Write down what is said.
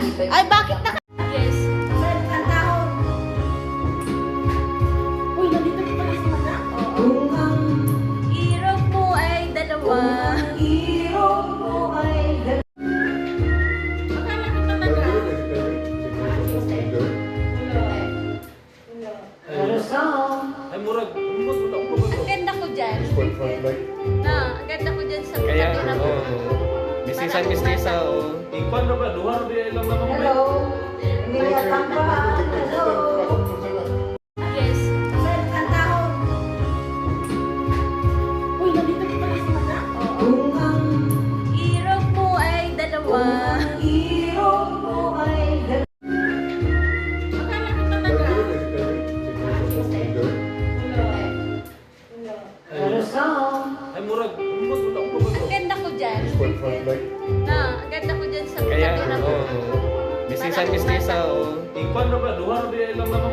Ay, bakit naka... Yes. Uy, nandito ka pala si Madam. Oo. Irog mo ay dalawa. Akala ko talaga. Ay, murag. Umot, wala ko ba? Ang ganda ko dyan. Na, ang ganda ko dyan sa Kaya, tabi ng... misisan mistisa, oh. Ikuan na ba? Duha na ba ilang naman mo? Yes. Uy, nandito ka pala si Madam. Oo. Irog mo ay dalawa. Akala ko talaga. Ay, murag. Umot, wala ko ba? Ang ganda ko dyan. Na, ang ganda ko dyan sa Kaya, tabi ng... misisan mistisa, oh. Ikuan na ba? Duha na ba ilang naman